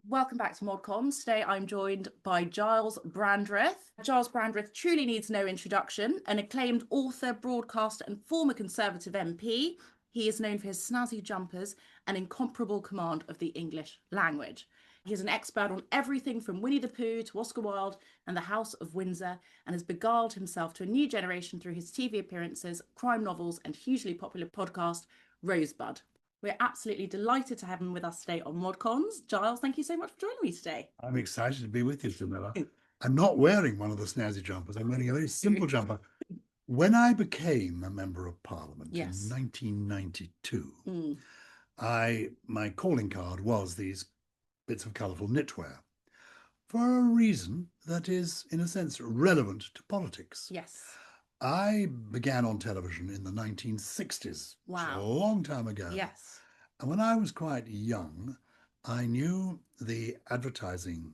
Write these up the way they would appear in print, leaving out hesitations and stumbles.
Welcome back to ModComs. Today I'm joined by Gyles Brandreth. Gyles Brandreth truly needs no introduction, an acclaimed author, broadcaster and former Conservative MP. He is known for his snazzy jumpers and incomparable command of the English language. He's an expert on everything from Winnie the Pooh to Oscar Wilde and the House of Windsor, and has beguiled himself to a new generation through his TV appearances, crime novels and hugely popular podcast, Rosebud. We're absolutely delighted to have him with us today on ModCons. Gyles, thank you so much for joining me today. I'm excited to be with you, Jamila. I'm not wearing one of the snazzy jumpers. I'm wearing a very simple jumper. When I became a member of Parliament in 1992, my calling card was these bits of colourful knitwear for a reason that is, in a sense, relevant to politics. Yes. I began on television in the 1960s. Wow. A long time ago. Yes. And when I was quite young, I knew the advertising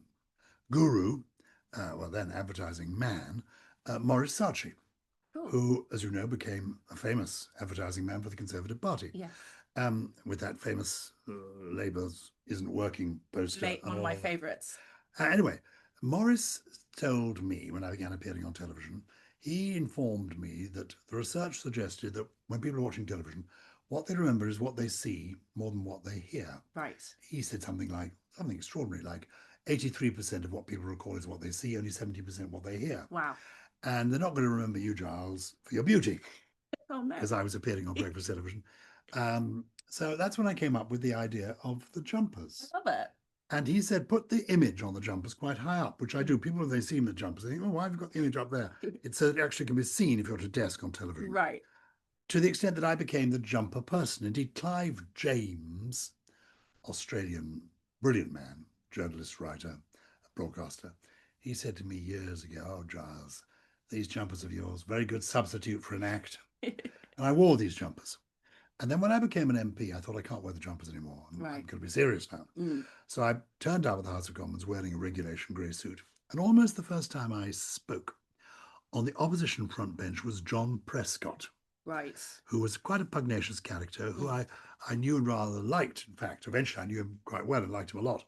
guru, then advertising man, Maurice Saatchi, who, as you know, became a famous advertising man for the Conservative Party. Yes. With that famous Labour isn't working poster. One of my favourites. Anyway, Maurice told me when I began appearing on television, he informed me that the research suggested that when people are watching television, what they remember is what they see more than what they hear. Right. He said something extraordinary, like 83% of what people recall is what they see, only 70% what they hear. Wow. And they're not going to remember you, Gyles, for your beauty. Oh, no. Because I was appearing on breakfast television. So that's when I came up with the idea of the jumpers. I love it. And he said, put the image on the jumpers quite high up, which I do. People, when they see the jumpers, they think, oh, why have you got the image up there? It's so it actually can be seen if you're at a desk on television. Right. To the extent that I became the jumper person. Indeed, Clive James, Australian, brilliant man, journalist, writer, broadcaster, he said to me years ago, oh, Gyles, these jumpers of yours, very good substitute for an act. And I wore these jumpers. And then when I became an MP, I thought I can't wear the jumpers anymore. I'm going to be serious now. So I turned up at the House of Commons wearing a regulation grey suit. And almost the first time I spoke on the opposition front bench was John Prescott. Right. Who was quite a pugnacious character who I knew and rather liked. In fact, eventually I knew him quite well and liked him a lot.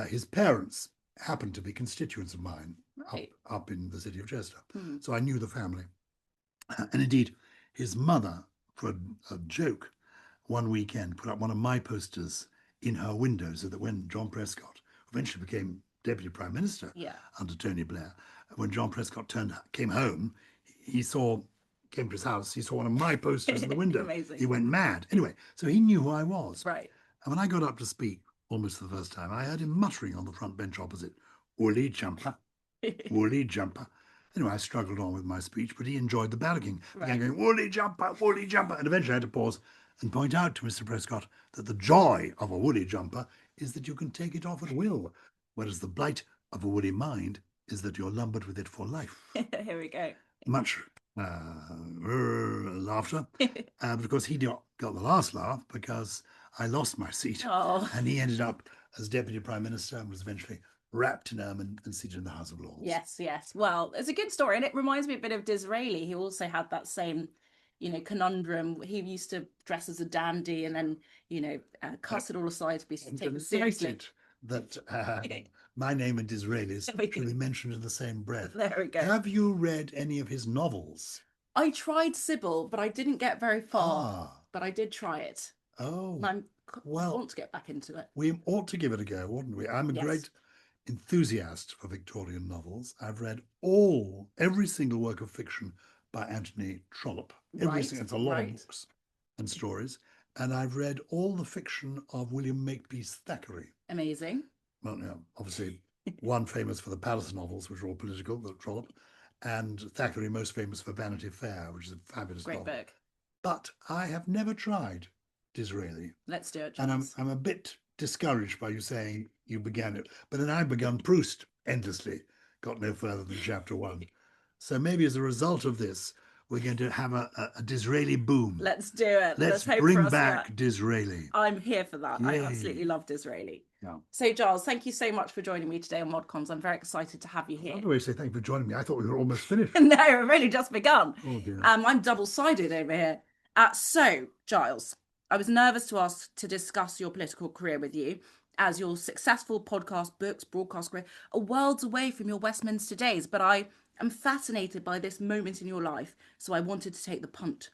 His parents happened to be constituents of mine up in the city of Chester. So I knew the family. And indeed, his mother, for a joke, one weekend put up one of my posters in her window so that when John Prescott, who eventually became Deputy Prime Minister under Tony Blair, when John Prescott came home, came to his house, he saw one of my posters in the window. Amazing. He went mad. Anyway, so he knew who I was. Right. And when I got up to speak, almost for the first time, I heard him muttering on the front bench opposite, woolly jumper, woolly jumper. Anyway, I struggled on with my speech, but he enjoyed the barracking. Began going, woolly jumper, woolly jumper. And eventually I had to pause and point out to Mr. Prescott that the joy of a woolly jumper is that you can take it off at will, whereas the blight of a woolly mind is that you're lumbered with it for life. Here we go. Much laughter. But of course, he got the last laugh because I lost my seat. And he ended up as Deputy Prime Minister and was eventually wrapped in ermine and seated in the House of Lords. Yes, yes. Well, it's a good story. And it reminds me a bit of Disraeli. He also had that same, conundrum. He used to dress as a dandy and then, cuss it all aside to be taken seriously. That my name and Disraeli's should be mentioned in the same breath. There we go. Have you read any of his novels? I tried Sybil, but I didn't get very far. But I did try it. Oh. And I want to get back into it. We ought to give it a go, oughtn't we? I'm a great enthusiast for Victorian novels. I've read every single work of fiction by Anthony Trollope. It's a lot of books and stories. And I've read all the fiction of William Makepeace Thackeray. Amazing. Well, obviously, one famous for the Palace novels, which are all political, the Trollope, and Thackeray most famous for Vanity Fair, which is a fabulous novel. Great book. But I have never tried Disraeli. Let's do it, James. And I'm a bit discouraged by you saying you began it. But then I began Proust endlessly, got no further than chapter 1. So maybe as a result of this, we're going to have a Disraeli boom. Let's do it. Let's bring back Disraeli. I'm here for that. Yay. I absolutely love Disraeli. Yeah. So, Gyles, thank you so much for joining me today on ModComs. I'm very excited to have you here. By the way, say thank you for joining me. I thought we were almost finished. No, we've only just begun. Oh, dear. I'm double-sided over here. So, Gyles, I was nervous to ask to discuss your political career with you. as your successful podcast, books, broadcast career are worlds away from your Westminster days, but I am fascinated by this moment in your life, so I wanted to take the punt.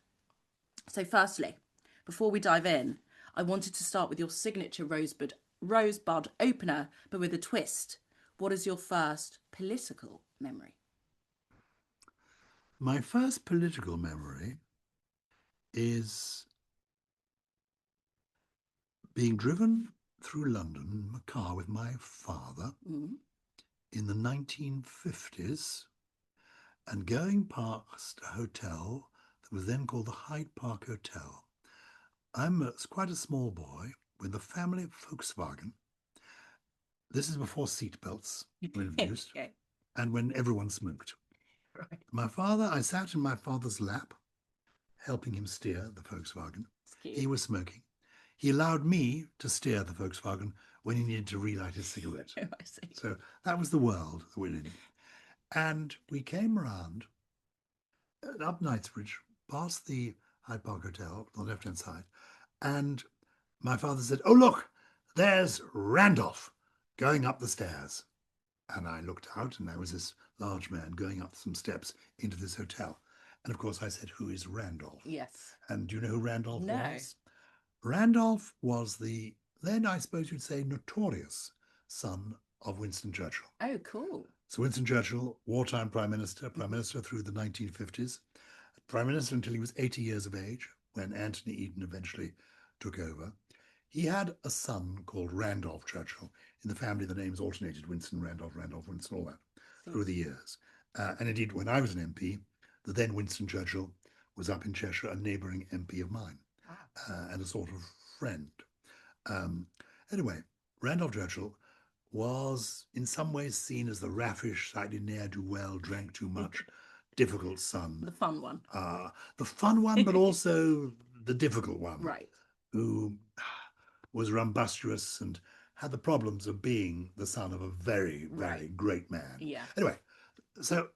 So firstly, before we dive in, I wanted to start with your signature rosebud opener, but with a twist. What is your first political memory? My first political memory is being driven through London in a car with my father in the 1950s and going past a hotel that was then called the Hyde Park Hotel. I'm quite a small boy with a family Volkswagen. This is before seatbelts were introduced Okay. and when everyone smoked. Right. I sat in my father's lap, helping him steer the Volkswagen. He was smoking. He allowed me to steer the Volkswagen when he needed to relight his cigarette. Oh, I see. So that was the world that we're in. And we came around up Knightsbridge, past the Hyde Park Hotel on the left-hand side, and my father said, "Oh, look, there's Randolph going up the stairs." And I looked out, and there was this large man going up some steps into this hotel. And of course, I said, "Who is Randolph?" Yes. And do you know who Randolph No. was? Randolph was the, then I suppose you'd say, notorious son of Winston Churchill. Oh, cool. So Winston Churchill, wartime Prime Minister through the 1950s, Prime Minister until he was 80 years of age, when Anthony Eden eventually took over. He had a son called Randolph Churchill. In the family, the names alternated, Winston, Randolph, Winston, all that, through the years. And indeed, when I was an MP, the then Winston Churchill was up in Cheshire, a neighbouring MP of mine, and a sort of friend. Anyway, Randolph Churchill was in some ways seen as the raffish, slightly ne'er-do-well, drank too much, difficult son. The fun one. The fun one, but also the difficult one. Right. Who was rumbustious and had the problems of being the son of a very, very great man. Yeah. Anyway, so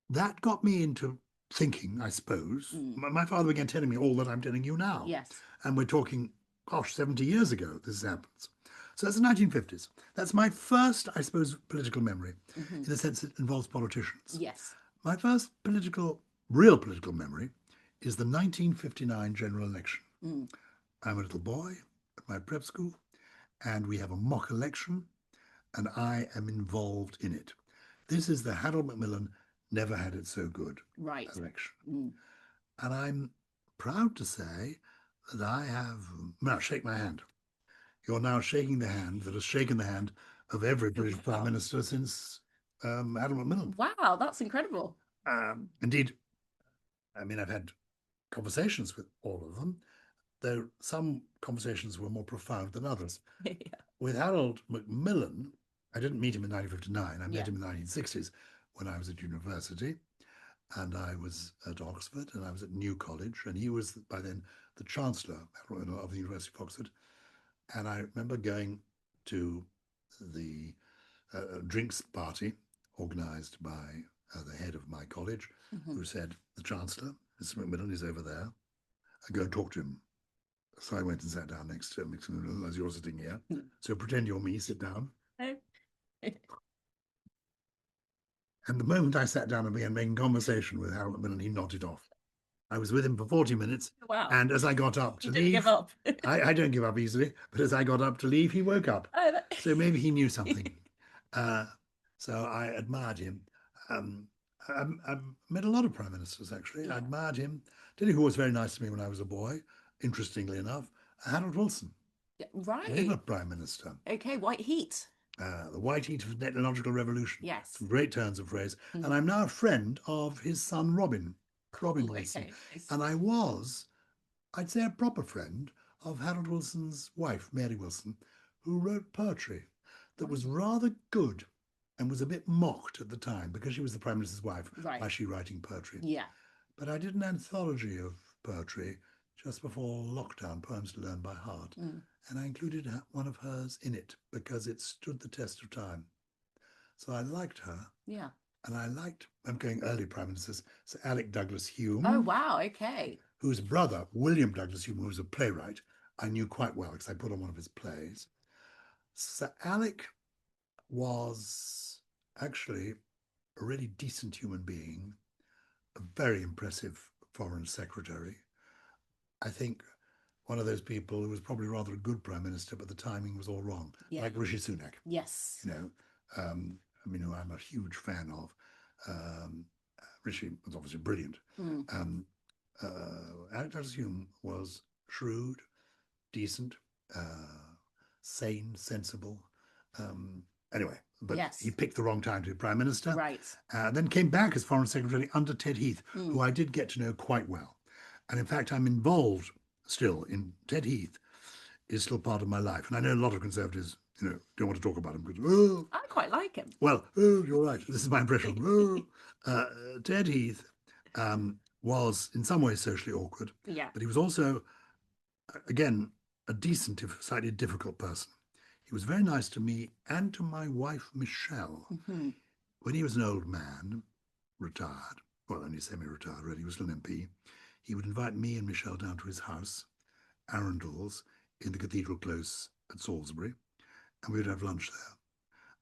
that got me into thinking, I suppose. My father began telling me all that I'm telling you now. Yes. And we're talking, 70 years ago this happens. So that's the 1950s. That's my first, I suppose, political memory, in the sense it involves politicians. Yes. My first real political memory is the 1959 general election. I'm a little boy at my prep school, and we have a mock election, and I am involved in it. This is the Harold Macmillan Never Had It So Good election. And I'm proud to say that I have, now shake my hand. You're now shaking the hand that has shaken the hand of every British Prime Minister since Harold Macmillan. Wow, that's incredible. Indeed, I mean, I've had conversations with all of them, though some conversations were more profound than others. With Harold Macmillan, I didn't meet him in 1959. I met him in the 1960s when I was at university, and I was at Oxford, and I was at New College, and he was by then the Chancellor of the University of Oxford. And I remember going to the drinks party organised by the head of my college, who said, "The Chancellor, Mr. Macmillan, is over there. I go and talk to him." So I went and sat down next to him, as you're sitting here. So pretend you're me, sit down. And the moment I sat down and began making conversation with Harold Macmillan, he nodded off. I was with him for 40 minutes. Wow. And as I got up to leave, give up. I don't give up easily, but as I got up to leave, he woke up. So maybe he knew something. So I admired him. I met a lot of prime ministers, actually. I admired him. Tell you who was very nice to me when I was a boy, interestingly enough, Harold Wilson. Labour Prime Minister. Okay, white heat. The white heat of the technological revolution. Yes. Some great turns of phrase. And I'm now a friend of his son, Robin Wilson. Okay. And I was, I'd say, a proper friend of Harold Wilson's wife, Mary Wilson, who wrote poetry that was rather good and was a bit mocked at the time because she was the Prime Minister's wife. Why she writing poetry? Yeah. But I did an anthology of poetry just before lockdown, Poems to Learn by Heart. And I included one of hers in it because it stood the test of time. So I liked her. Yeah. And I'm going early Prime Ministers, Sir Alec Douglas Hume. Oh, wow, okay. Whose brother, William Douglas Hume, who was a playwright, I knew quite well because I put on one of his plays. Sir Alec was actually a really decent human being, a very impressive foreign secretary. I think one of those people who was probably rather a good prime minister, but the timing was all wrong, like Rishi Sunak. Yes. You know, I mean, who I'm a huge fan of. Rishi was obviously brilliant. Alexander Hume was shrewd, decent, sane, sensible. Anyway, but he picked the wrong time to be prime minister. Right. Then came back as foreign secretary under Ted Heath, who I did get to know quite well. And in fact, I'm involved still in Ted Heath is still part of my life. And I know a lot of Conservatives, don't want to talk about him because, I quite like him. Well, you're right. This is my impression. Ted Heath was in some ways socially awkward. Yeah. But he was also, again, a decent, if slightly difficult person. He was very nice to me and to my wife, Michelle. When he was an old man, retired, well, only semi-retired, really, he was still an MP, he would invite me and Michelle down to his house, Arundel's, in the Cathedral Close at Salisbury, and we would have lunch there.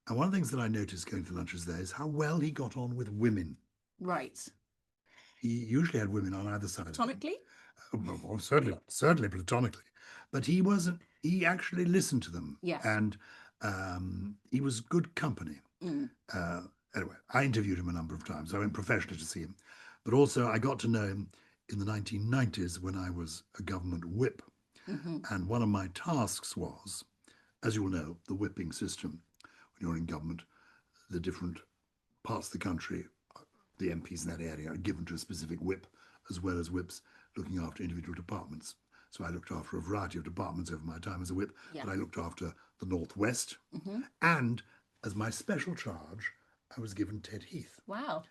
And one of the things that I noticed going to lunches there is how well he got on with women. Right. He usually had women on either side. Platonically? Well, certainly platonically. But he actually listened to them. Yes. And he was good company. Anyway, I interviewed him a number of times. I went professionally to see him. But also I got to know him in the 1990s when I was a government whip. And one of my tasks was, as you will know, the whipping system. When you're in government, the different parts of the country, the MPs in that area are given to a specific whip, as well as whips looking after individual departments. So I looked after a variety of departments over my time as a whip, but I looked after the Northwest. And as my special charge, I was given Ted Heath. Wow.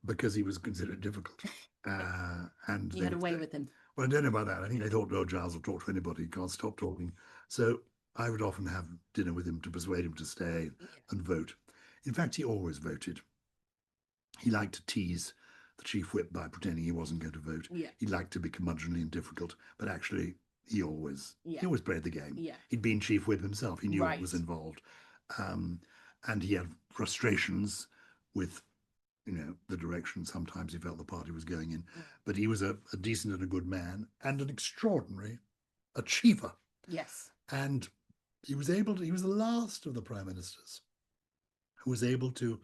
Because he was considered difficult. And you had a way with him. Well, I don't know about that. I think they thought, oh, Gyles will talk to anybody. He can't stop talking. So I would often have dinner with him to persuade him to stay and vote. In fact, he always voted. He liked to tease the chief whip by pretending he wasn't going to vote. He liked to be curmudgeonly and difficult, but actually he always played the game. He'd been chief whip himself. He knew what was involved. And he had frustrations with the direction sometimes he felt the party was going in. But he was a decent and a good man and an extraordinary achiever. Yes. And he was the last of the prime ministers who was able to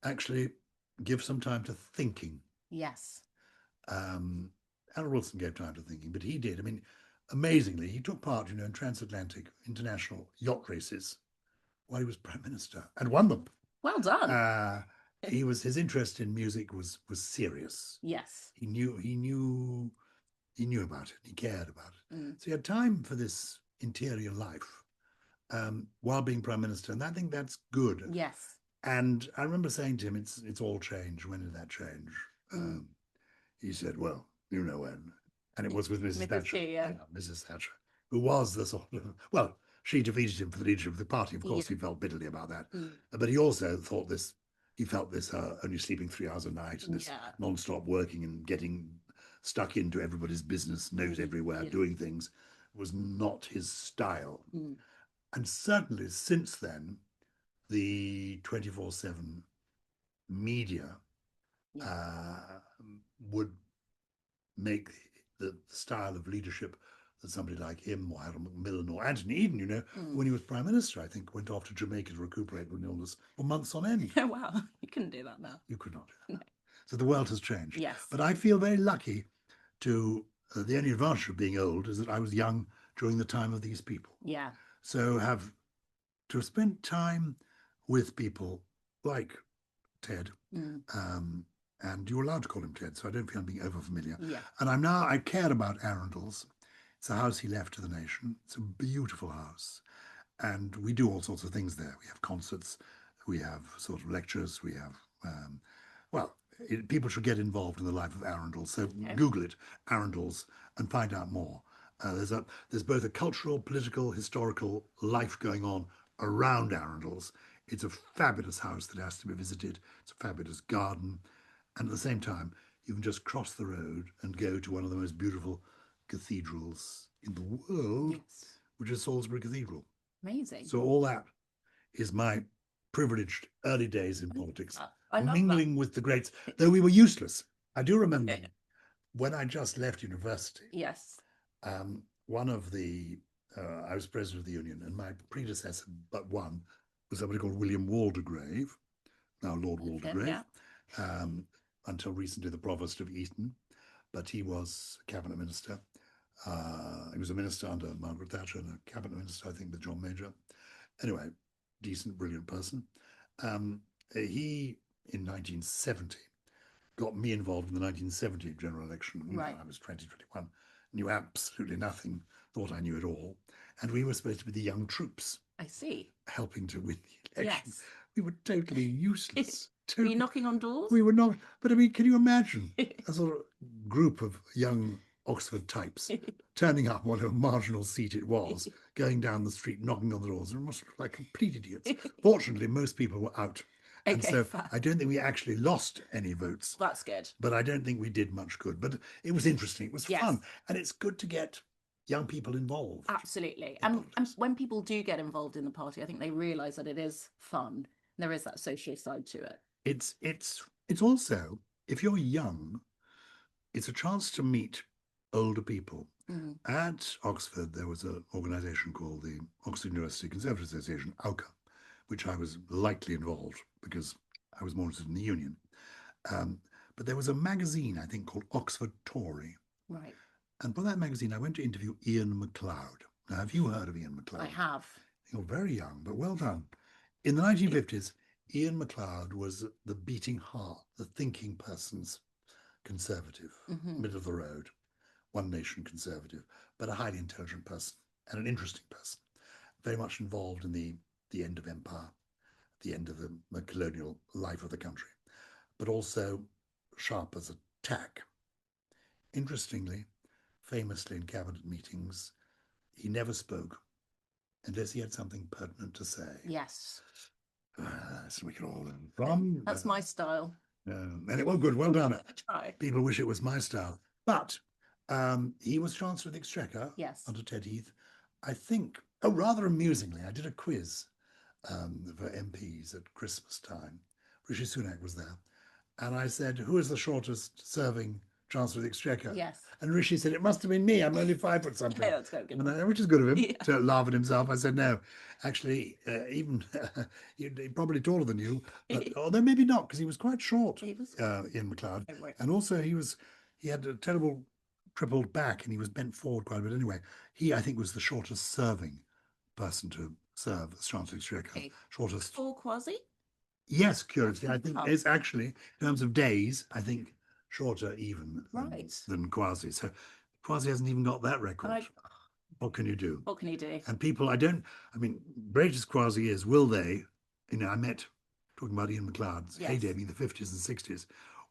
actually give some time to thinking. Yes. Harold Wilson gave time to thinking, but he did. I mean, amazingly, he took part, in transatlantic international yacht races while he was prime minister and won them. Well done. His interest in music was serious. Yes. He knew about it. He cared about it. So he had time for this interior life while being prime minister, and I think that's good. Yes. And I remember saying to him, "It's all change. When did that change?" He said, "Well, you know when," and it was with Mrs. Thatcher. Mrs. Thatcher, who was the sort of she defeated him for the leadership of the party. Of course, he felt bitterly about that, but he also thought this. He felt this only sleeping 3 hours a night and this non-stop working and getting stuck into everybody's business, nose everywhere, doing things, was not his style. And certainly since then, the 24/7 media would make the style of leadership that somebody like him or Harold Macmillan or Anthony Eden, when he was prime minister, I think, went off to Jamaica to recuperate from an illness for months on end. Oh, wow. You couldn't do that now. You could not do that. No. So the world has changed. Yes. But I feel very lucky to, the only advantage of being old is that I was young during the time of these people. Yeah. So to have spent time with people like Ted, and you're allowed to call him Ted, so I don't feel I'm being over familiar. Yeah. And I care about Arundel's. It's a house he left to the nation. It's a beautiful house. And we do all sorts of things there. We have concerts, we have sort of lectures, we have, people should get involved in the life of Arundel. So Google it, Arundel's, and find out more. There's both a cultural, political, historical life going on around Arundel's. It's a fabulous house that has to be visited. It's a fabulous garden. And at the same time, you can just cross the road and go to one of the most beautiful cathedrals in the world, which is Salisbury Cathedral. Amazing. So all that is my privileged early days in politics, I love mingling with the greats, though we were useless. I do remember when I just left university. Yes. One of the, I was president of the union, and my predecessor, but one, was somebody called William Waldegrave, now Lord Waldegrave, until recently the provost of Eton, but he was a cabinet minister. He was a minister under Margaret Thatcher and a cabinet minister, I think, with John Major. Anyway, decent, brilliant person. He, in 1970, got me involved in the 1970 general election. Right. I was 20, 21, knew absolutely nothing, thought I knew it all. And we were supposed to be the young troops. I see. Helping to win the election. Yes. We were totally useless. Were you knocking on doors? We were not. But I mean, can you imagine a sort of group of young Oxford types turning up, whatever marginal seat it was, going down the street, knocking on the doors, and it must look like complete idiots. Fortunately, most people were out. And so I don't think we actually lost any votes. That's good. But I don't think we did much good. But it was interesting. It was fun. And it's good to get young people involved. Absolutely. And when people do get involved in the party, I think they realise that it is fun. There is that social side to it. It's also, if you're young, it's a chance to meet older people. At Oxford, there was an organisation called the Oxford University Conservative Association, AUCA, which I was lightly involved because I was more interested in the union. But there was a magazine, I think, called Oxford Tory. Right. And for that magazine, I went to interview Ian MacLeod. Now, have you heard of Ian MacLeod? I have. You're very young, but well done. In the 1950s, Ian MacLeod was the beating heart, the thinking person's conservative, middle of the road, one nation conservative, but a highly intelligent person and an interesting person, very much involved in the end of empire, the end of the colonial life of the country, but also sharp as a tack. Interestingly, famously in cabinet meetings, he never spoke unless he had something pertinent to say. Yes. So we can all learn from. That's my style. And it was good. Well done. Try. People wish it was my style. But he was Chancellor of the Exchequer under Ted Heath. I think, rather amusingly, I did a quiz for MPs at Christmas time. Rishi Sunak was there. And I said, who is the shortest serving Chancellor of the Exchequer? Yes. And Rishi said, it must have been me. I'm only 5 foot something. Yeah, that's good. Which is good of him to laugh at himself. I said, no, actually, even he's probably taller than you, but, although maybe not, because he was quite short, Ian MacLeod. And also he had a terrible crippled back and he was bent forward quite a bit anyway. He, I think, was the shortest serving person to serve as Chancellor of the Exchequer. Shortest. Or Kwasi? Yes, curiously. I think it's actually, in terms of days, I think shorter even than Kwasi. So Kwasi hasn't even got that record. What can you do? What can you do? And people, great as Kwasi is, will they, I met, talking about Ian MacLeod's heyday, being the 50s and 60s,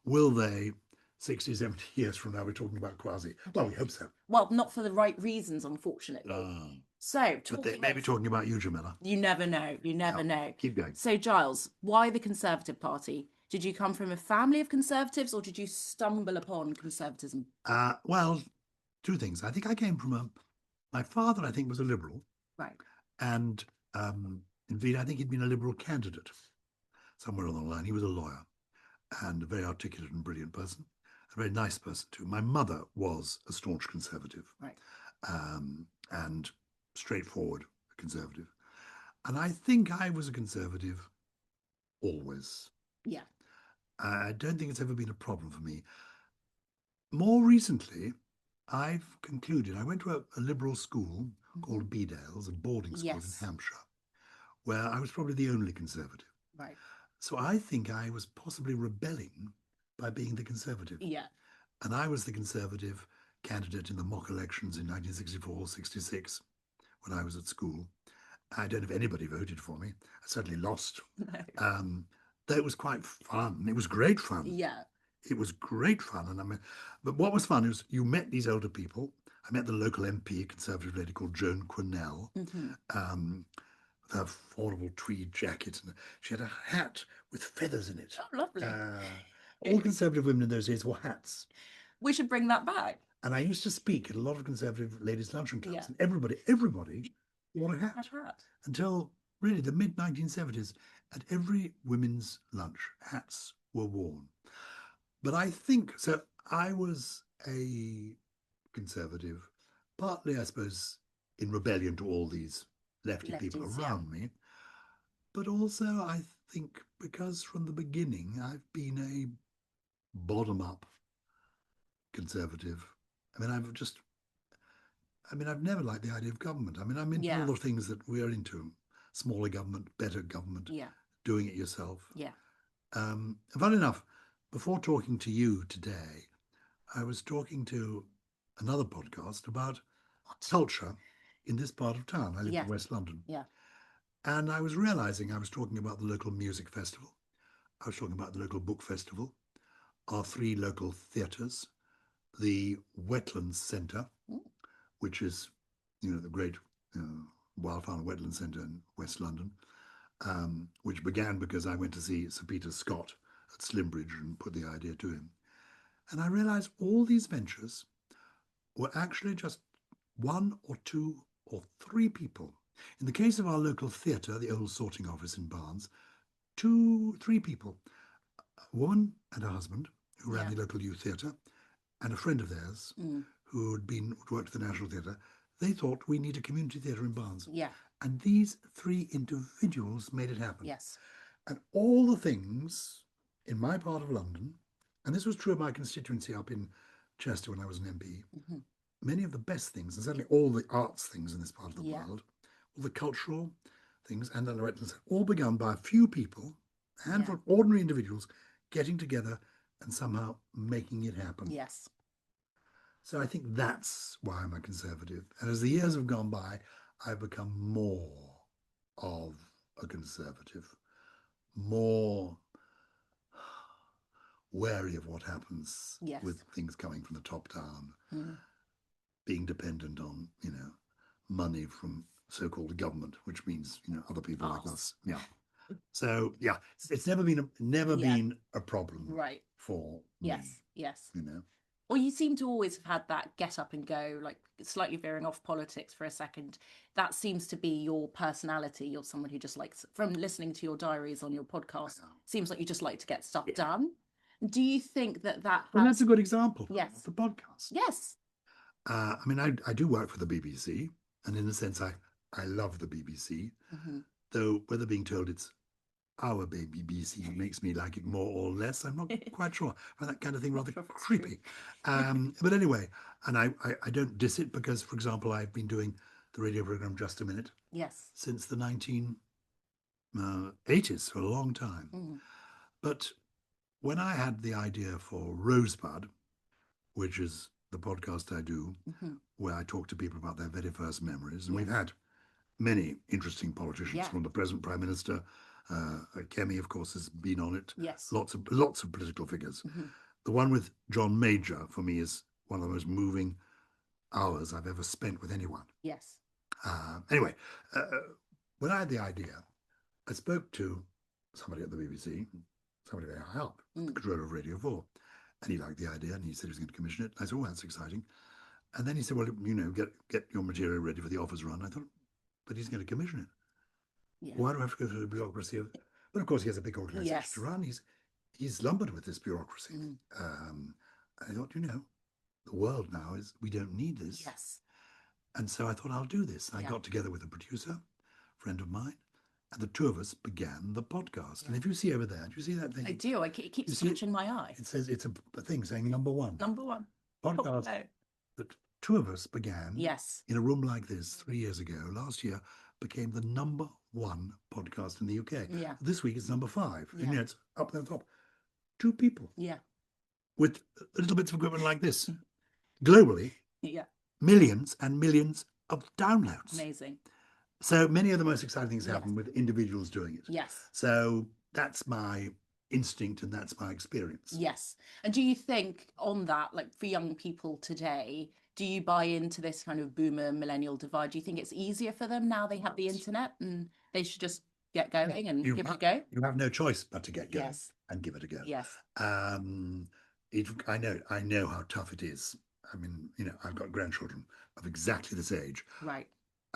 will they, 60, 70 years from now, we're talking about Kwasi? Well, we hope so. Well, not for the right reasons, unfortunately. So, but they may be talking about you, Jamila. You never know. You never know. Keep going. So, Gyles, why the Conservative Party? Did you come from a family of Conservatives or did you stumble upon conservatism? Well, two things. I think I came from my father, I think, was a Liberal. Right. And indeed, I think he'd been a Liberal candidate somewhere along the line. He was a lawyer and a very articulate and brilliant person, a very nice person too. My mother was a staunch Conservative. Right. And straightforward Conservative. And I think I was a Conservative always. Yeah. I don't think it's ever been a problem for me. More recently, I've concluded, I went to a liberal school called Bedales, a boarding school in Hampshire, where I was probably the only Conservative. Right. So I think I was possibly rebelling by being the Conservative. Yeah. And I was the Conservative candidate in the mock elections in 1964-66 when I was at school. I don't know if anybody voted for me. I certainly lost. No. Though it was quite fun. It was great fun. Yeah. It was great fun. And but what was fun is you met these older people. I met the local MP, a Conservative lady called Joan Quinnell, with her affordable tweed jacket. And she had a hat with feathers in it. Oh, lovely. All Conservative women in those days wore hats. We should bring that back. And I used to speak at a lot of Conservative ladies' luncheon clubs. And everybody wore a hat until really the mid-1970s. At every women's lunch, hats were worn. But I think, so I was a conservative, partly, I suppose, in rebellion to all these lefty people around me, but also I think because from the beginning I've been a bottom-up conservative. I mean, I've never liked the idea of government. I mean, I'm into all the things that we're into: smaller government, better government, doing it yourself. And funny enough, before talking to you today, I was talking to another podcast about culture in this part of town. I live in West London. And I was realizing I was talking about the local music festival. I was talking about the local book festival, our 3 local theatres, the Wetlands Centre, which is, the great Wildfire Wetlands Centre in West London, which began because I went to see Sir Peter Scott at Slimbridge and put the idea to him. And I realized all these ventures were actually just 1 or 2 or 3 people. In the case of our local theatre, the old sorting office in Barnes, 3 people, a woman and her husband who ran the local youth theatre, and a friend of theirs who'd worked at the National Theatre. They thought we need a community theatre in Barnes. And these 3 individuals made it happen. And all the things in my part of London, and this was true of my constituency up in Chester when I was an MP, many of the best things, and certainly all the arts things in this part of the world, all the cultural things, and the wetlands, all begun by a few people, a handful of ordinary individuals getting together and somehow making it happen. So I think that's why I'm a conservative. And as the years have gone by, I've become more of a conservative, more wary of what happens with things coming from the top down, being dependent on, money from so-called government, which means, other people like us. So it's never been a problem for me. Well, you seem to always have had that get up and go, like slightly veering off politics for a second. That seems to be your personality. You're someone who just likes, from listening to your diaries on your podcast, seems like you just like to get stuff done. Do you think that Well, that's a good example of the podcast. I mean, I do work for the BBC, and in a sense, I love the BBC, though whether being told it's our BBC makes me like it more or less, I'm not quite sure. I find that kind of thing rather creepy. But anyway, and I don't diss it because, for example, I've been doing the radio program Just a Minute since the 1980s, for a long time. But when I had the idea for Rosebud, which is the podcast I do, where I talk to people about their very first memories, and we've had many interesting politicians from the present Prime Minister. Kemi, of course, has been on it. Lots of political figures. The one with John Major, for me, is one of the most moving hours I've ever spent with anyone. Anyway, when I had the idea, I spoke to somebody at the BBC, somebody very high up, the controller of Radio 4, and he liked the idea, and he said he was going to commission it. I said, oh, that's exciting. And then he said, well, get your material ready for the offers run. I thought, but he's going to commission it. Why do I have to go through the bureaucracy of? But of course, he has a big organisation to run. He's lumbered with this bureaucracy. I thought, the world now is, we don't need this. And so I thought, I'll do this. I got together with a producer, friend of mine, and the 2 of us began the podcast. And if you see over there, do you see that thing? I do. It keeps catching my eye. It says, it's a thing saying number 1. Number 1. Podcast that 2 of us began in a room like this 3 years ago. Last year became the number 1 podcast in the UK. This week it's number 5. And it's up there top. 2 people. With little bits of equipment like this. Globally. Millions and millions of downloads. Amazing. So many of the most exciting things happen with individuals doing it. So that's my instinct and that's my experience. And do you think on that, like for young people today, do you buy into this kind of boomer millennial divide? Do you think it's easier for them now they have the internet and they should just get going and give it a go? You have no choice but to get going and give it a go. I know how tough it is. I mean, I've got grandchildren of exactly this age.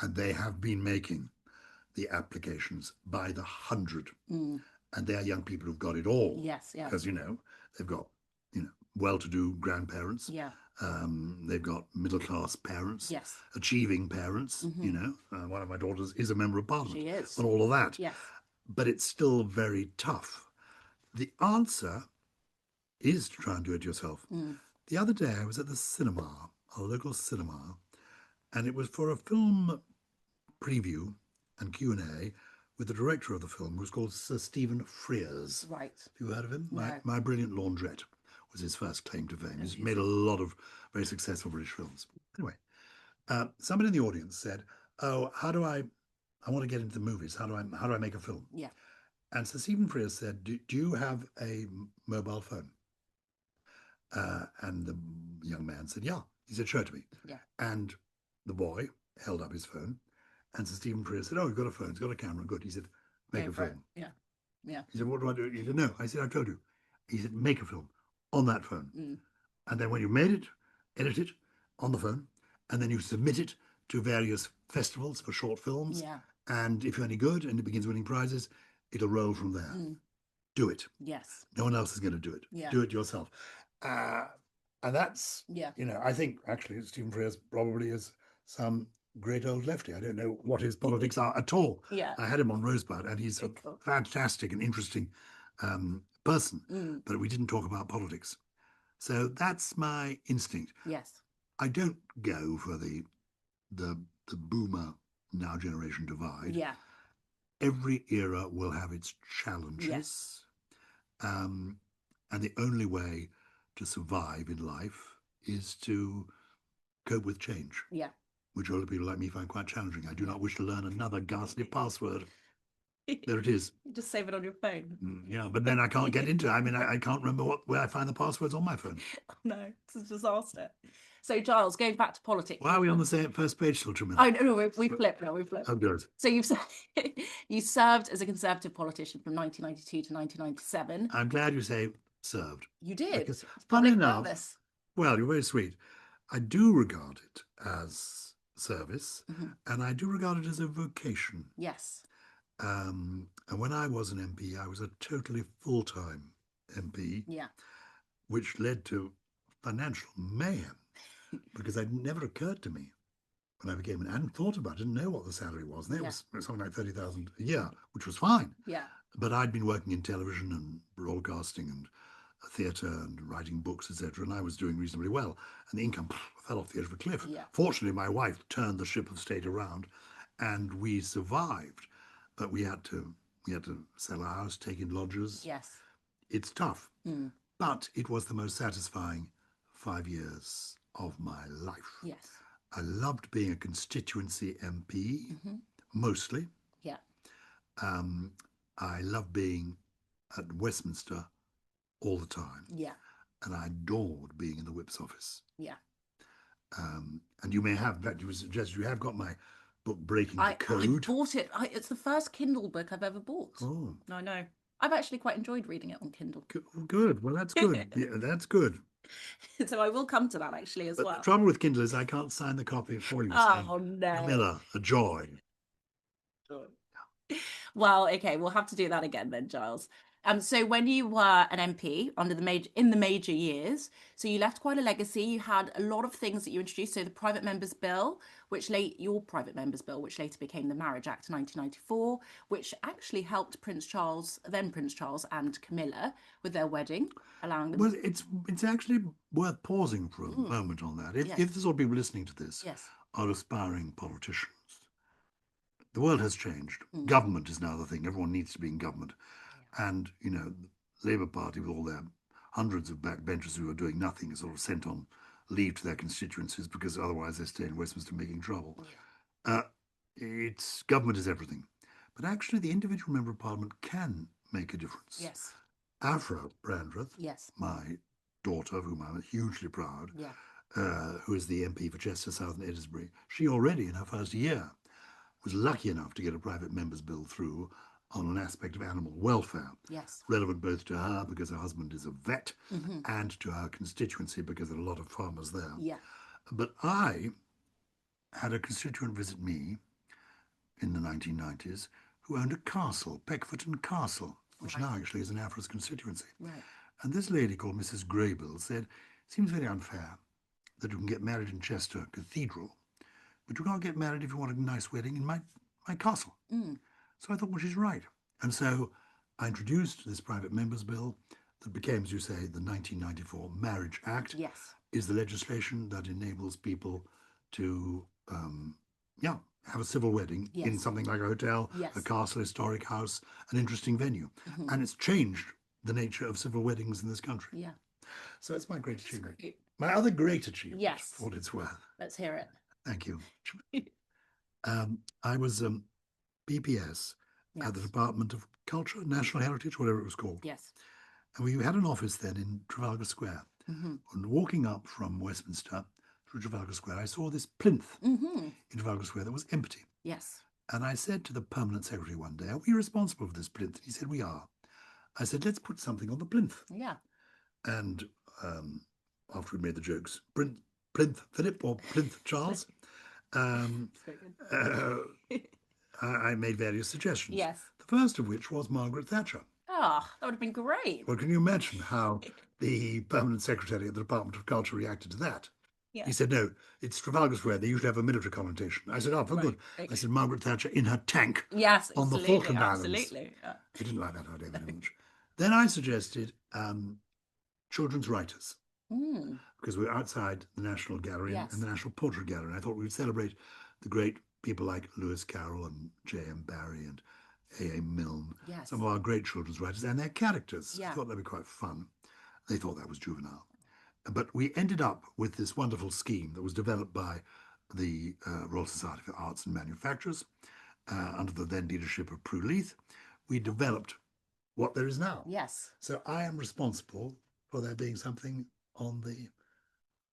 and they have been making the applications by the hundred. Mm. And they are young people who've got it all. Yes, yes. Because, they've got, well-to-do grandparents. Yeah. They've got middle-class parents. Yes. Achieving parents, one of my daughters is a member of parliament. She is. And all of that. Yes. But it's still very tough. The answer is to try and do it yourself. Mm. The other day I was at the cinema, a local cinema, and it was for a film preview and Q&A with the director of the film, who was called Sir Stephen Frears. Right. Have you heard of him? No. My Brilliant Laundrette was his first claim to fame. He's made a lot of very successful British films. Anyway, somebody in the audience said, "Oh, I want to get into the movies. How do I make a film?" Yeah. And Sir Stephen Frears said, do you have a mobile phone? And the young man said, yeah. He said, show it to me. Yeah. And the boy held up his phone, and Sir Stephen Frears said, oh, you've got a phone, it's got a camera, good. He said, make a film. Yeah. Yeah. He said, what do I do? He said, no. I said, I told you. He said, make a film on that phone. Mm. And then when you made it, edit it on the phone, and then you submit it to various festivals for short films. Yeah. And if you're any good and it begins winning prizes, it'll roll from there. Mm. Do it. Yes. No one else is going to do it. Yeah. Do it yourself. And that's, Yeah. I think actually Stephen Frears probably is some great old lefty. I don't know what his politics are at all. Yeah. I had him on Rosebud, and he's a fantastic and interesting person, but we didn't talk about politics. So that's my instinct. Yes. I don't go for the boomer now generation divide. Yeah. Every era will have its challenges. Yes. And the only way to survive in life is to cope with change. Yeah. Which older people like me find quite challenging. I do not wish to learn another ghastly password. There it is. You just save it on your phone. Yeah, but then I can't get into it. I mean, I can't remember where I find the passwords on my phone. No, it's a disaster. So, Gyles, going back to politics. Why are we on the same first page still, Tremendous? Oh, no, we flipped now. We flipped. Oh, good. So you served as a Conservative politician from 1992 to 1997. I'm glad you say served. You did. Because, funny enough, service. well, you're very sweet. I do regard it as service, and I do regard it as a vocation. Yes. And when I was an MP, I was a totally full-time MP. Yeah. Which led to financial mayhem, because it never occurred to me when I became an, I hadn't thought about it, didn't know what the salary was. And it was something like 30,000 a year, which was fine. Yeah. But I'd been working in television and broadcasting and theatre and writing books, etc., and I was doing reasonably well. And the income fell off the edge of a cliff. Yeah. Fortunately, my wife turned the ship of state around, and we survived. But we had to sell our house, take in lodgers. Yes. It's tough. But it was the most satisfying 5 years of my life. Yes. I loved being a constituency MP, mostly. Yeah. I loved being at Westminster all the time. Yeah. And I adored being in the Whip's office. Yeah. And you may have, in fact, you suggest you have got my book, Breaking the Code. I bought it. It's the first Kindle book I've ever bought. Oh. I know. I've actually quite enjoyed reading it on Kindle. Good. Well, that's good. Yeah, that's good. So I will come to that actually as well. The trouble with Kindle is I can't sign the copy for you. Oh, no. Miller, a joy. Well, okay, we'll have to do that again then, Gyles. So when you were an MP in the major years, so you left quite a legacy. You had a lot of things that you introduced. So the Private Members Bill, your Private Members Bill, which later became the Marriage Act 1994, which actually helped Prince Charles and Camilla with their wedding, allowing them. Well, it's actually worth pausing for a moment on that. If the sort of people listening to this are aspiring politicians, the world has changed. Government is now the thing. Everyone needs to be in government. And, the Labour Party, with all their hundreds of backbenchers who are doing nothing, is sort of sent on leave to their constituencies because otherwise they stay in Westminster making trouble. Government is everything. But actually, the individual member of Parliament can make a difference. Yes. Afra Brandreth, yes, my daughter, of whom I'm hugely proud, who is the MP for Chester South and Edinburgh, she already, in her first year, was lucky enough to get a private member's bill through on an aspect of animal welfare, relevant both to her because her husband is a vet and to her constituency because there are a lot of farmers there. Yeah. But I had a constituent visit me in the 1990s who owned a castle, Peckforton Castle, which now actually is an AFRA's constituency. Right. And this lady called Mrs. Graybill said, seems very unfair that you can get married in Chester Cathedral, but you can't get married if you want a nice wedding in my castle. So I thought, well, she's right. And so I introduced this private members bill that became, as you say, the 1994 Marriage Act. Yes. Is the legislation that enables people to, have a civil wedding in something like a hotel, a castle, historic house, an interesting venue. And it's changed the nature of civil weddings in this country. Yeah. So it's my great achievement. My other great achievement, for what it's worth. Let's hear it. Thank you. I was BPS at the Department of Culture, National Heritage, whatever it was called. Yes. And we had an office then in Trafalgar Square. And walking up from Westminster through Trafalgar Square, I saw this plinth in Trafalgar Square that was empty. Yes. And I said to the permanent secretary one day, are we responsible for this plinth? He said, we are. I said, let's put something on the plinth. Yeah. And after we made the jokes, plinth Philip or plinth Charles, I made various suggestions. Yes. The first of which was Margaret Thatcher. Ah, that would have been great. Well, can you imagine how the permanent secretary at the Department of Culture reacted to that? Yeah. He said, no, it's Trafalgar Square. They usually have a military connotation. I said, oh, for good. I said, Margaret Thatcher in her tank on the Falkland Islands. Absolutely. Yeah. He didn't like that idea very much. Then I suggested children's writers, because we were outside the National Gallery and the National Portrait Gallery. And I thought we would celebrate the great people like Lewis Carroll and J.M. Barrie and A.A. Milne, some of our great children's writers, and their characters. I thought that'd be quite fun. They thought that was juvenile. But we ended up with this wonderful scheme that was developed by the Royal Society for Arts and Manufacturers under the then leadership of Prue Leith. We developed what there is now. Yes. So I am responsible for there being something on the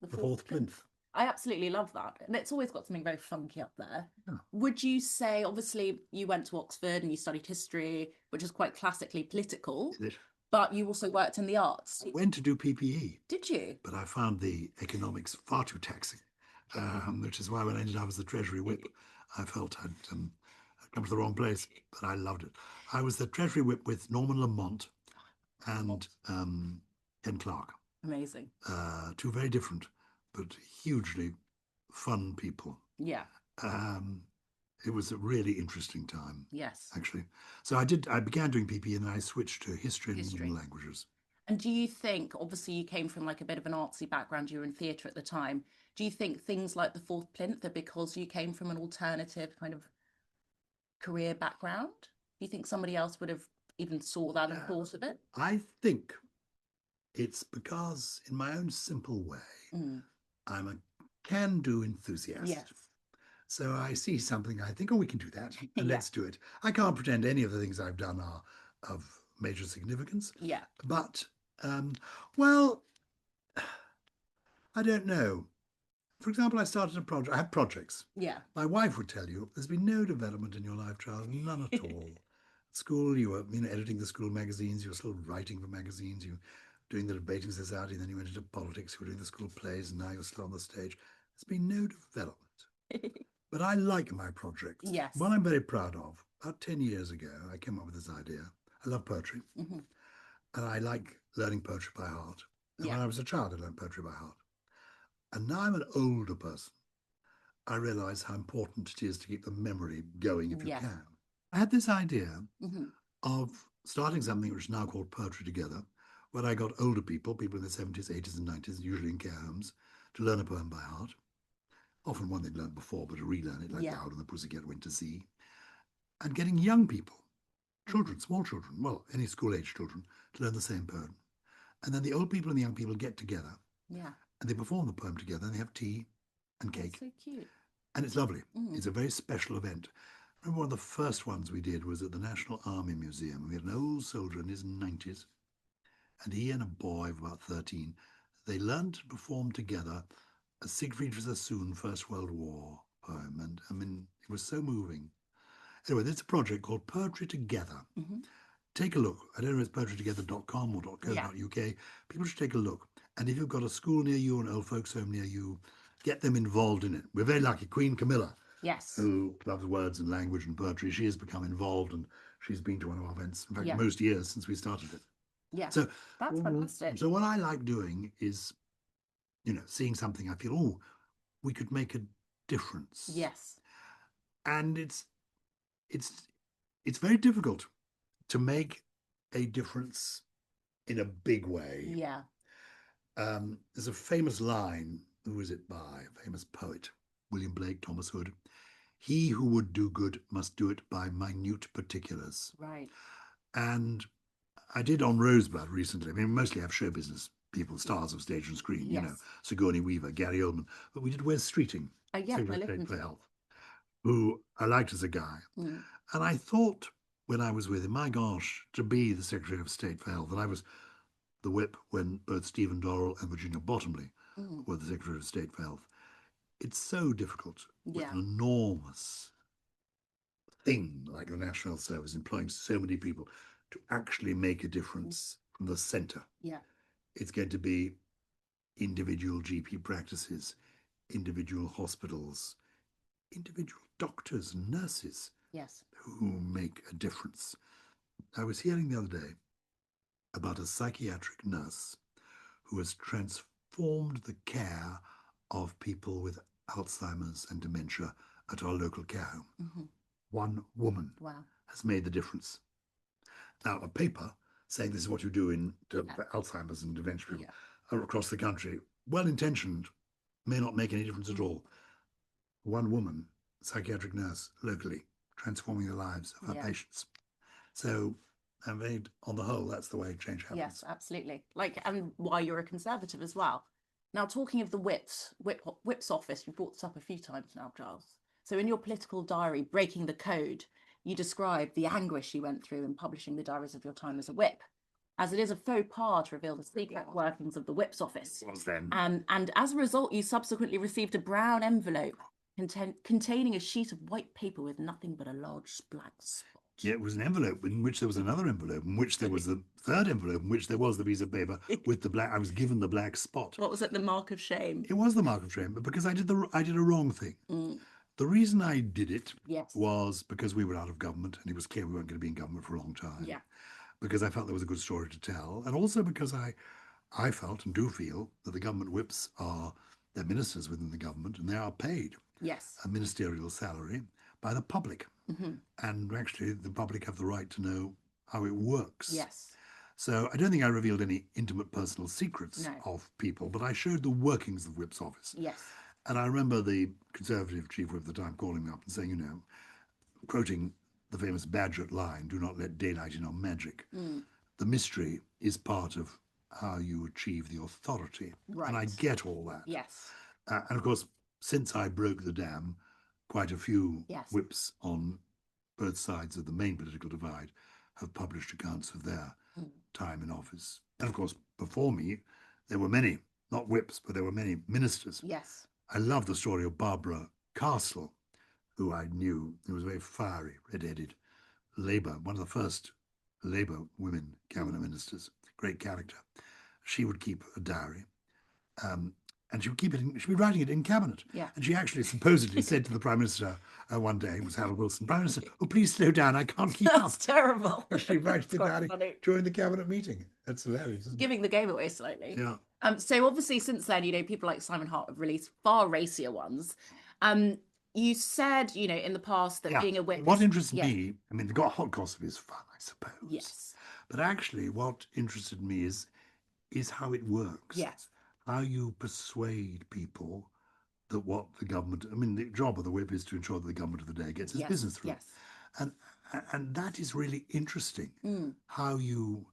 fourth plinth. I absolutely love that. And it's always got something very funky up there. Yeah. Would you say, obviously, you went to Oxford and you studied history, which is quite classically political, but you also worked in the arts. I went to do PPE. Did you? But I found the economics far too taxing, which is why when I ended up as the Treasury Whip, I felt I'd come to the wrong place, but I loved it. I was the Treasury Whip with Norman Lamont and Ken Clark. Amazing. Two very different but hugely fun people. Yeah. It was a really interesting time. Yes. Actually. So I began doing PPE and then I switched to history and modern languages. And do you think, obviously you came from like a bit of an artsy background, you were in theatre at the time, do you think things like the fourth plinth are because you came from an alternative kind of career background? Do you think somebody else would have even saw that and thought of it? I think it's because in my own simple way, I'm a can-do enthusiast. Yes. So I see something, I think, oh, we can do that, and let's do it. I can't pretend any of the things I've done are of major significance. Yeah. But, well, I don't know. For example, I started a project. I have projects. Yeah. My wife would tell you, there's been no development in your life, Charles, none at all. At school, you were editing the school magazines, you were still writing for magazines, you were doing the debating society, then you went into politics, you were doing the school plays, and now you're still on the stage. There's been no development. But I like my projects. Yes. One I'm very proud of. About 10 years ago, I came up with this idea. I love poetry. And I like learning poetry by heart. And when I was a child, I learned poetry by heart. And now I'm an older person. I realise how important it is to keep the memory going if you can. I had this idea of starting something which is now called Poetry Together, where I got older people in their 70s, 80s and 90s, usually in care homes, to learn a poem by heart. Often one they'd learned before, but to relearn it, like The Owl and the Pussycat Went to Sea. And getting young people, children, small children, well, any school-age children, to learn the same poem. And then the old people and the young people get together. Yeah. And they perform the poem together, and they have tea and cake. That's so cute. And it's lovely. It's a very special event. I remember one of the first ones we did was at the National Army Museum. We had an old soldier in his 90s, and he and a boy of about 13, they learned to perform together a Siegfried was a Soon First World War poem. And I mean, it was so moving. Anyway, there's a project called Poetry Together. Take a look. I don't know if it's poetrytogether.com or .co.uk. People should take a look. And if you've got a school near you or an old folks home near you, get them involved in it. We're very lucky. Queen Camilla Yes. who loves words and language and poetry. She has become involved, and she's been to one of our events, in fact, Yeah. most years since we started it. Yeah. So That's fantastic. So what I like doing is, seeing something I feel, oh, we could make a difference. Yes. And it's very difficult to make a difference in a big way. Yeah. There's a famous line, who is it by? A famous poet, William Blake, Thomas Hood. He who would do good must do it by minute particulars. Right. And I did on Rosebud recently. I mean, mostly have show business people, stars of stage and screen, Yes. Sigourney Weaver, Gary Oldman. But we did Wes Streeting, Yeah, Secretary of State for Health, who I liked as a guy. Mm. And I thought when I was with him, my gosh, to be the Secretary of State for Health, and I was the whip when both Stephen Dorrell and Virginia Bottomley were the Secretary of State for Health. It's so difficult with an enormous thing like the National Service employing so many people to actually make a difference from the centre. Yeah. It's going to be individual GP practices, individual hospitals, individual doctors and nurses. Yes. Who make a difference. I was hearing the other day about a psychiatric nurse who has transformed the care of people with Alzheimer's and dementia at our local care home. Mm-hmm. One woman has made the difference. Now, a paper saying this is what you do in for Alzheimer's and dementia people across the country, well-intentioned, may not make any difference at all. One woman, psychiatric nurse locally, transforming the lives of her patients. So, I mean, on the whole, that's the way change happens. Yes, absolutely. And why you're a Conservative as well. Now, talking of the whip's office, you brought this up a few times now, Gyles. So in your political diary, Breaking the Code, you describe the anguish you went through in publishing the diaries of your time as a whip, as it is a faux pas to reveal the secret workings of the whip's office. It was then. And as a result, you subsequently received a brown envelope containing a sheet of white paper with nothing but a large black spot. Yeah, it was an envelope in which there was another envelope, in which there was the third envelope, in which there was the piece of paper with the black. I was given the black spot. What was it? The mark of shame. It was the mark of shame, but because I did a wrong thing. The reason I did it was because we were out of government, and it was clear we weren't going to be in government for a long time. Yeah. Because I felt there was a good story to tell, and also because I felt and do feel that the government whips they're ministers within the government, and they are paid a ministerial salary by the public. Mm-hmm. And actually, the public have the right to know how it works. Yes. So I don't think I revealed any intimate personal secrets of people, but I showed the workings of the whip's office. Yes. And I remember the Conservative chief whip at the time calling me up and saying, quoting the famous Badenoch line, "Do not let daylight in on magic." The mystery is part of how you achieve the authority. Right. And I get all that. Yes. And of course, since I broke the dam, quite a few whips on both sides of the main political divide have published accounts of their time in office. And of course, before me, there were many, not whips, but there were many ministers. Yes. I love the story of Barbara Castle, who I knew, who was very fiery, red-headed, Labour, one of the first Labour women cabinet ministers, great character. She would keep a diary. And she would keep it. She'd be writing it in cabinet. Yeah. And she actually supposedly said to the Prime Minister one day, it was Harold Wilson, Prime Minister, "Oh, please slow down. I can't keep up." That's terrible. She writes it down during the cabinet meeting. That's hilarious. Giving the game away slightly. Yeah. So obviously since then, people like Simon Hart have released far racier ones. You said, in the past that being a whip. What interested me, I mean, the hot gossip is fun, I suppose. Yes. But actually, what interested me is how it works. Yes. How you persuade people that what the government, the job of the whip is to ensure that the government of the day gets its business through. Yes. And that is really interesting. How you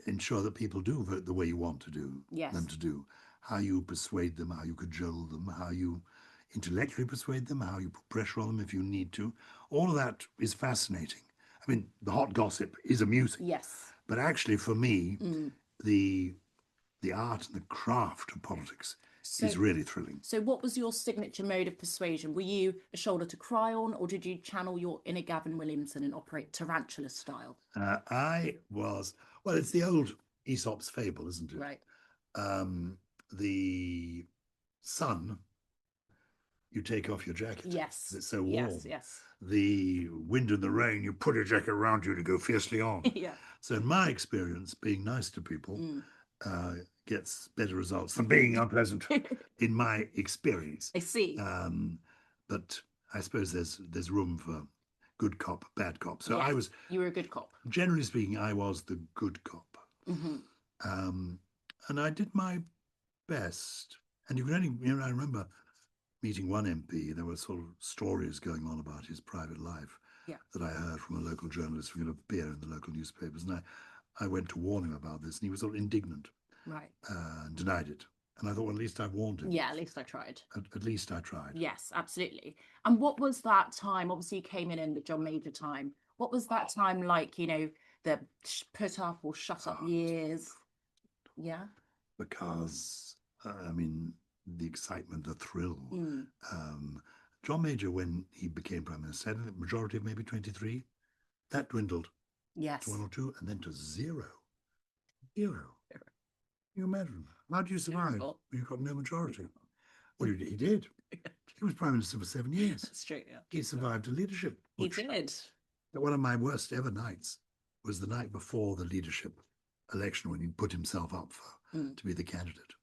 ensure that people do vote the way you want to do them to do. How you persuade them, how you cajole them, how you intellectually persuade them, how you put pressure on them if you need to. All of that is fascinating. I mean, the hot gossip is amusing. Yes. But actually, for me, the art and the craft of politics is really thrilling. So what was your signature mode of persuasion? Were you a shoulder to cry on, or did you channel your inner Gavin Williamson and operate tarantula style? It's the old Aesop's fable, isn't it? Right. The son, you take off your jacket. Yes. It's so warm. Yes. The wind and the rain, you put a jacket around you to go fiercely on. Yeah. So in my experience, being nice to people gets better results than being unpleasant, in my experience. I see. But I suppose there's room for good cop, bad cop. So yeah, you were a good cop. Generally speaking, I was the good cop. And I did my best. And you can only, I remember meeting one MP, there were sort of stories going on about his private life that I heard from a local journalist who would appear in the local newspapers. And I went to warn him about this, and he was sort of indignant. Right. And denied it. And I thought, well, at least I warned him. Yeah, at least I tried. At least I tried. Yes, absolutely. And what was that time? Obviously, you came in the John Major time. What was that time like, the put up or shut up years? Yeah. Because, the excitement, the thrill. John Major, when he became Prime Minister, had a majority of maybe 23. That dwindled to 1 or 2, and then to 0. Can you imagine? How do you survive when you've got no majority? Well, he did. He was Prime Minister for 7 years. That's true, yeah. He survived a leadership. He did. One of my worst ever nights was the night before the leadership election, when he put himself up to be the candidate.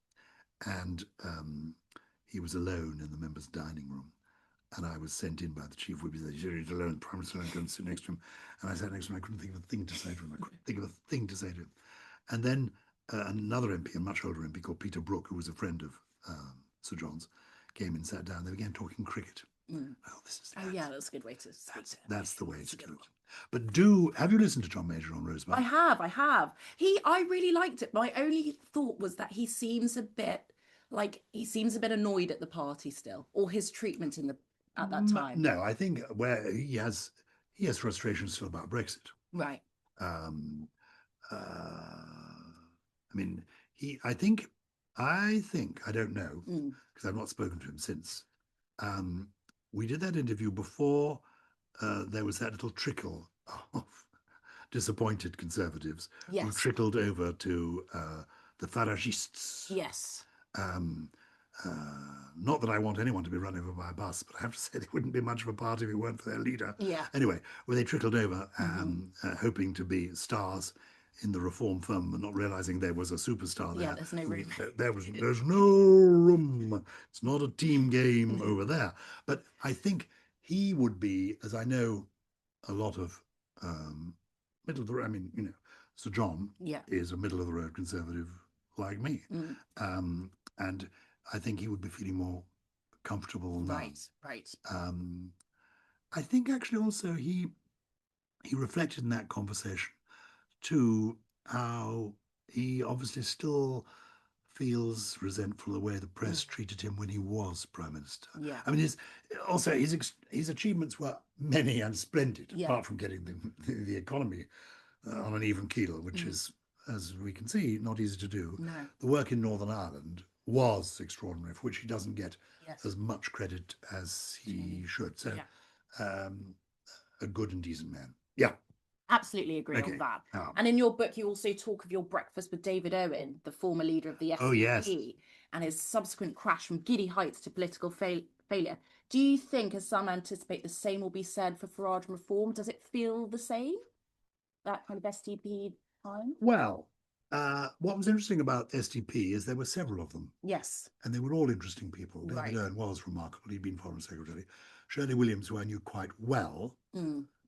And he was alone in the members' dining room. And I was sent in by the chief whip. He said, "He's alone, Prime Minister, I'm going to sit next to him." And I sat next to him. I couldn't think of a thing to say to him. And then another MP, a much older MP called Peter Brooke, who was a friend of Sir John's, came and sat down. They began talking cricket. Yeah, that's a good way to speak. That's the way to do it. But have you listened to John Major on Rosebud? I have. I really liked it. My only thought was that he seems a bit annoyed at the party still, or his treatment at that time. No, I think where he has frustrations still about Brexit. Right. I think, I don't know, because I've not spoken to him since. We did that interview before there was that little trickle of disappointed Conservatives who trickled over to the Faragists. Yes. Not that I want anyone to be run over by a bus, but I have to say they wouldn't be much of a party if it weren't for their leader. Yeah. Anyway, they trickled over, hoping to be stars in the reform firmament, not realizing there was a superstar there. Yeah, there's no room. There's no room. It's not a team game over there. But I think he would be, as I know a lot of middle of the road, Sir John is a middle of the road Conservative like me. And I think he would be feeling more comfortable now. Right. I think actually also he reflected in that conversation to how he obviously still feels resentful the way the press treated him when he was Prime Minister. Yeah. His achievements were many and splendid, apart from getting the economy on an even keel, which is, as we can see, not easy to do. No. The work in Northern Ireland was extraordinary, for which he doesn't get as much credit as he should. So, a good and decent man. Yeah. Absolutely agree on that. And in your book, you also talk of your breakfast with David Owen, the former leader of the SDP, and his subsequent crash from giddy heights to political failure. Do you think, as some anticipate, the same will be said for Farage and Reform? Does it feel the same, that kind of SDP time? Well, what was interesting about SDP is there were several of them. Yes. And they were all interesting people. David Owen was remarkable. He'd been Foreign Secretary. Shirley Williams, who I knew quite well,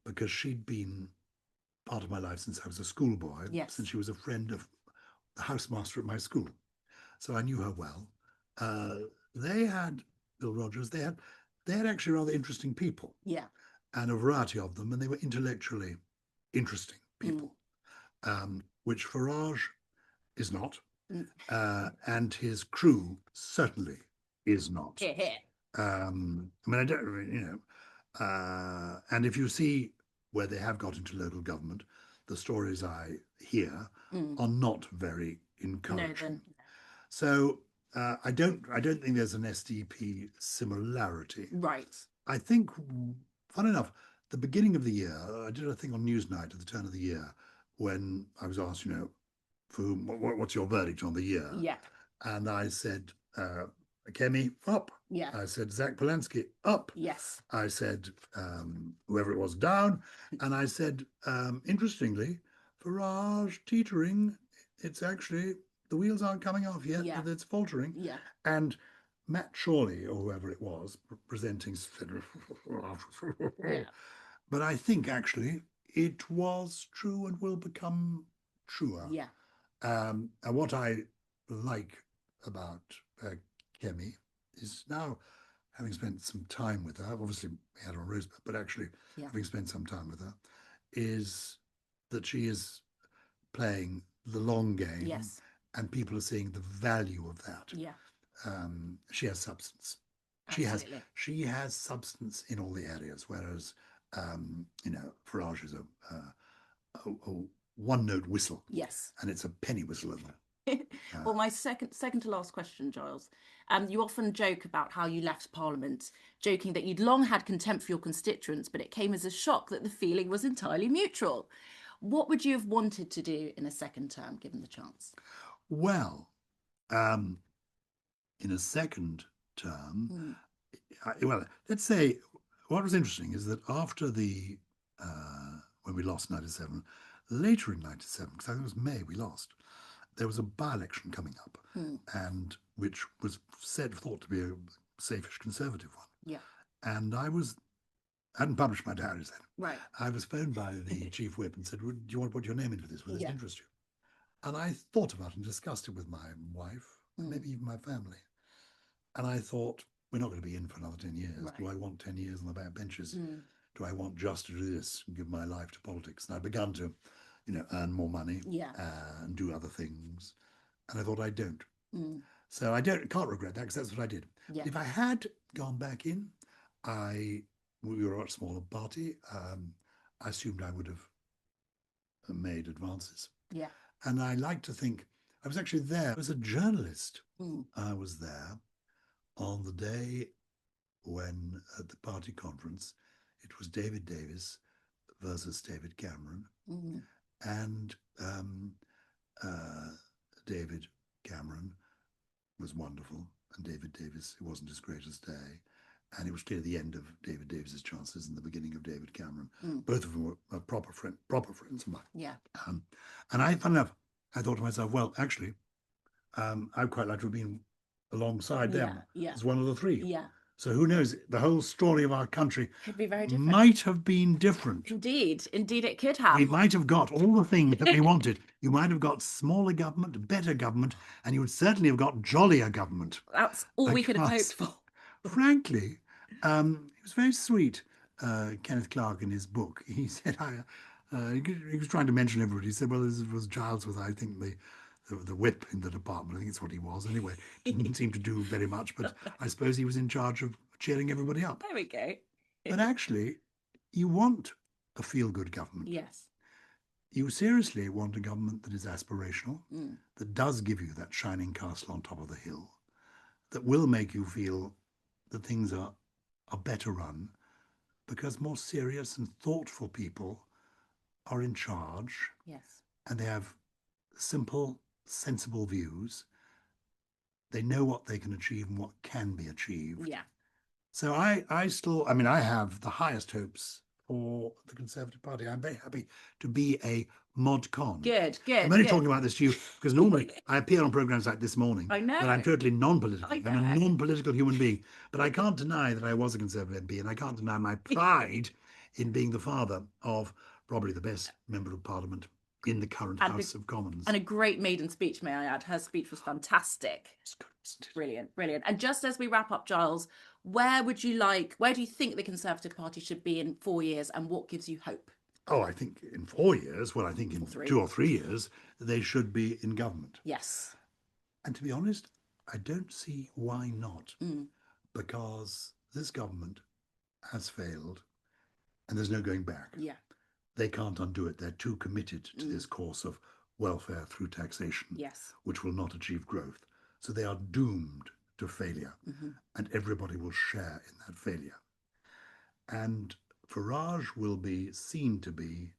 because she'd been part of my life since I was a schoolboy, since she was a friend of the housemaster at my school. So I knew her well. They had Bill Rogers, they had actually rather interesting people. Yeah. And a variety of them, and they were intellectually interesting people, which Farage is not, and his crew certainly is not. And if you see where they have got into local government, the stories I hear are not very encouraging. No. So I don't think there's an SDP similarity. Right. I think, fun enough, the beginning of the year, I did a thing on Newsnight at the turn of the year when I was asked, for whom, what's your verdict on the year? Yeah. And I said, Kemi, up. Yeah. I said Zach Polanski, up. Yes. I said whoever it was, down. And I said, interestingly, Farage teetering. It's actually, the wheels aren't coming off yet, Yeah. but it's faltering. Yeah. And Matt Chorley, or whoever it was, presenting said, Yeah. but I think actually it was true and will become truer. Yeah. And what I like about Kemi is now, having spent some time with her, obviously we had her on Rosebud, but actually having spent some time with her, is that she is playing the long game. Yes. And people are seeing the value of that. Yeah. She has substance. Absolutely. She has substance in all the areas, whereas Farage is a one-note whistle. Yes. And it's a penny whistle of that. Well, my second to last question, Gyles. You often joke about how you left Parliament, joking that you'd long had contempt for your constituents, but it came as a shock that the feeling was entirely mutual. What would you have wanted to do in a second term, given the chance? Well, in a second term, let's say what was interesting is that after the when we lost 97, later in 97, because I think it was May we lost, there was a by-election coming up, and which was thought to be a safeish Conservative one. Yeah. And I hadn't published my diaries then. Right. I was phoned by the chief whip and said, "Do you want to put your name in for this? Will this interest you?" And I thought about it and discussed it with my wife, maybe even my family. And I thought, we're not going to be in for another 10 years. Right. Do I want 10 years on the back benches? Do I want just to do this and give my life to politics? And I'd begun to, earn more money and do other things. And I thought, I don't. So I can't regret that, because that's what I did. Yeah. If I had gone back in, we were a much smaller party. I assumed I would have made advances. Yeah. And I like to think, I was actually there. I was a journalist. I was there on the day when, at the party conference, it was David Davis versus David Cameron. And David Cameron was wonderful, and David Davis, it wasn't his greatest day. And it was clear the end of David Davis's chances and the beginning of David Cameron. Both of them were proper friends of mine. Yeah. And fun enough, I thought to myself, well, actually, I'd quite like to have been alongside them as one of the three. Yeah. So who knows? The whole story of our country could be very different. Might have been different. Indeed, it could have. We might have got all the things that we wanted. You might have got smaller government, better government, and you would certainly have got jollier government. That's all we could have hoped for. Frankly, it was very sweet. Kenneth Clarke, in his book, he said, he was trying to mention everybody. He said, well, this was Gyles was, I think, the whip in the department. I think it's what he was. Anyway, didn't seem to do very much, but I suppose he was in charge of cheering everybody up. There we go. But actually, you want a feel-good government. Yes. You seriously want a government that is aspirational, that does give you that shining castle on top of the hill, that will make you feel that things are better run, because more serious and thoughtful people are in charge. Yes. And they have simple, sensible views. They know what they can achieve and what can be achieved. Yeah. So I have the highest hopes for the Conservative Party. I'm very happy to be a mod con. Good. I'm only talking about this to you because normally I appear on programs like This Morning. I know. But I'm totally non-political. I'm a non-political human being. But I can't deny that I was a Conservative MP, and I can't deny my pride in being the father of probably the best member of Parliament in the current House of Commons. And a great maiden speech, may I add. Her speech was fantastic. It's good, isn't it? Brilliant, brilliant. And just as we wrap up, Gyles, where do you think the Conservative Party should be in 4 years, and what gives you hope? Oh, I think in 4 years, I think in 2 or 3 years, they should be in government. Yes. And to be honest, I don't see why not. Because this government has failed and there's no going back. Yeah. They can't undo it. They're too committed to this course of welfare through taxation, yes, which will not achieve growth. So they are doomed to failure, and everybody will share in that failure. And Farage will be seen to be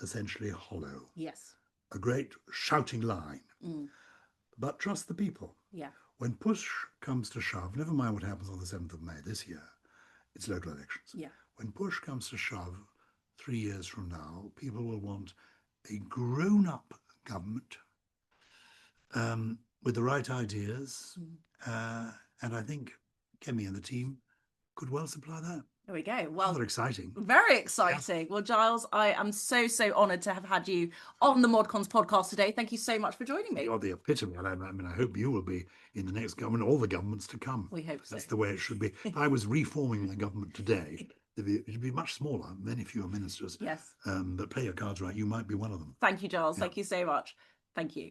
essentially hollow. Yes. A great shouting line. But trust the people. Yeah. when push comes to shove, never mind what happens on the 7th of May this year, it's local elections. Yeah. When push comes to shove 3 years from now, people will want a grown-up government with the right ideas. And I think Kemi and the team could well supply that. There we go. Well, rather exciting. Very exciting. Yeah. Well, Gyles, I am so honoured to have had you on the ModCons podcast today. Thank you so much for joining me. You're the epitome. I mean, I hope you will be in the next government, all the governments to come. We hope so. That's the way it should be. If I was reforming my government today, it'd be much smaller, many fewer ministers. Yes. But play your cards right. You might be one of them. Thank you, Gyles. Yeah. Thank you so much. Thank you.